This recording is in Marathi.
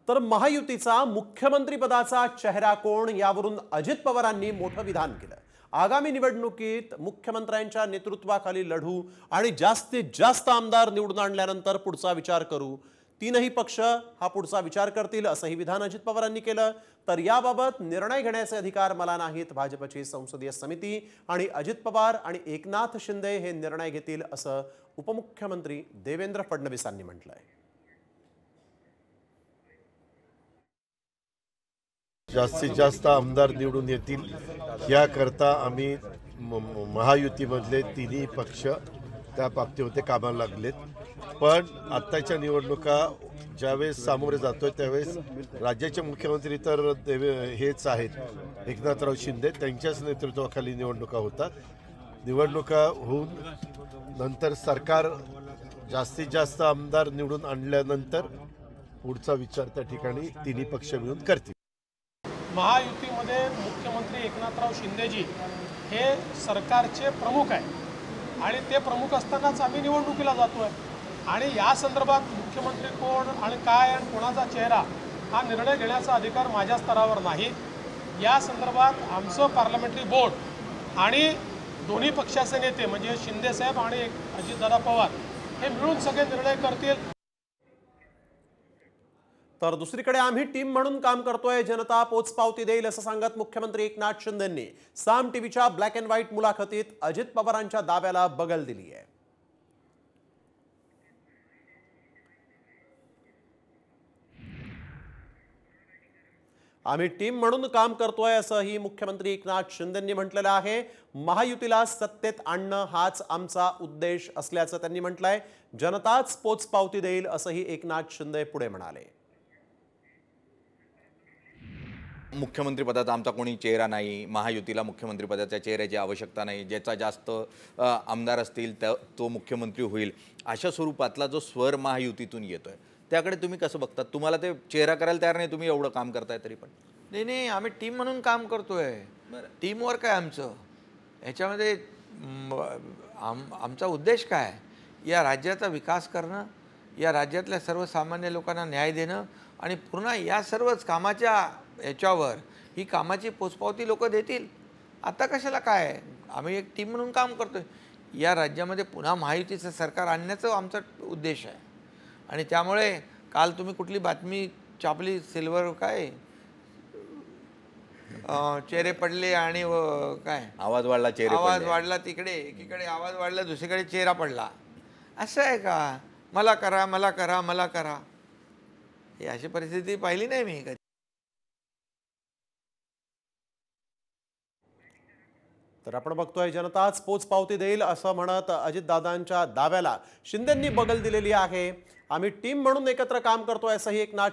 तर महायुतीचा मुख्यमंत्री पदाचा चेहरा कोण यावरून अजित पवारांनी मोठं विधान केलं। आगामी निवडणुकीत मुख्यमंत्र्यांच्या नेतृत्वाखाली लढू आणि जास्तीत जास्त आमदार निवडून आणल्यानंतर पुढचा विचार करू। तीनही पक्ष हा पुढचा विचार करतील असंही विधान अजित पवारांनी केलं। तर याबाबत निर्णय घेण्याचे अधिकार मला नाहीत, भाजपची संसदीय समिती आणि अजित पवार आणि एकनाथ शिंदे हे निर्णय घेतील असं उपमुख्यमंत्री देवेंद्र फडणवीसांनी म्हटलंय। जास्तीत जास्त आमदार निवडून येतील याकरता आम्ही महायुतीमधले तिन्ही पक्ष त्या बाबतीमध्ये कामाला लागलेत। पण आत्ताच्या निवडणुका ज्यावेळेस सामोरे जातोय त्यावेळेस राज्याचे मुख्यमंत्री तर हेच आहेत एकनाथराव शिंदे, त्यांच्याच नेतृत्वाखाली निवडणुका होतात। निवडणुका होऊन नंतर सरकार जास्तीत जास्त आमदार निवडून आणल्यानंतर पुढचा विचार त्या ठिकाणी तिन्ही पक्ष मिळून करतील। महायुतीमध्ये मुख्यमंत्री एकनाथराव शिंदेजी हे सरकारचे प्रमुख आहे आणि ते प्रमुख असतानाच आम्ही निवडणुकीला जातोय आणि या संदर्भात मुख्यमंत्री कोण आणि काय आणि कोणाचा चेहरा हा निर्णय घेण्याचा अधिकार माझ्या स्तरावर नाही। या संदर्भात आमचं पार्लमेंटरी बोर्ड आणि दोन्ही पक्षाचे नेते म्हणजे शिंदे साहेब आणि अजितदादा पवार हे मिळून सगळे निर्णय करतील। तर दुसरीकडे आम्ही टीम म्हणून काम करतोय, जनता पोचपावती देईल असं सांगत मुख्यमंत्री एकनाथ शिंदेंनी साम टीव्हीच्या ब्लॅक अँड व्हाईट मुलाखतीत अजित पवारांच्या दाव्याला बगल दिली आहे। आम्ही टीम म्हणून काम करतोय असंही मुख्यमंत्री एकनाथ शिंदेंनी म्हटलेलं आहे। महायुतीला सत्तेत आणणं हाच आमचा उद्देश असल्याचं त्यांनी म्हटलंय। जनताच पोचपावती देईल असंही एकनाथ शिंदे पुढे म्हणाले। मुख्यमंत्री पदाचा आमचा कोणी चेहरा नाही, महायुतीला मुख्यमंत्री पदाच्या चेहऱ्याची आवश्यकता नाही, ज्याचा जास्त आमदार असतील तो मुख्यमंत्री होईल, अशा स्वरूपातला जो स्वर महायुतीतून येतोय त्याकडे तुम्ही कसं बघतात? तुम्हाला ते चेहरा करायला तयार नाही, तुम्ही एवढं काम करताय तरी पण? नाही, आम्ही टीम म्हणून काम करतोय। टीमवर्क आहे आमचं। याच्यामध्ये आमचा उद्देश काय? या राज्याचा विकास करणं, या राज्यातल्या सर्वसामान्य लोकांना न्याय देणं आणि पुन्हा या सर्वच कामाच्या याच्यावर ही कामाची पोचपावती लोक देतील। आता कशाला काय? आम्ही एक टीम म्हणून काम करतोय। या राज्यामध्ये पुन्हा महायुतीचं सरकार आणण्याचा आमचा उद्देश आहे आणि त्यामुळे काल तुम्ही कुठली बातमी छापली, सिल्वर काय चेहरे पडले आणि काय आवाज वाढला, आवाज वाढला, तिकडे एकीकडे आवाज वाढला, दुसरीकडे चेहरा पडला। असं आहे का? मला करा, मला करा, मला करा, ही अशी परिस्थिती पाहिली नाही मी कधी। तर आपण बघतोय जनताच पोचपावती देईल असं म्हणत अजितदादांच्या दाव्याला शिंदेंनी बगल दिलेली आहे। आम्ही टीम म्हणून एकत्र काम करतोय असंही एकनाथ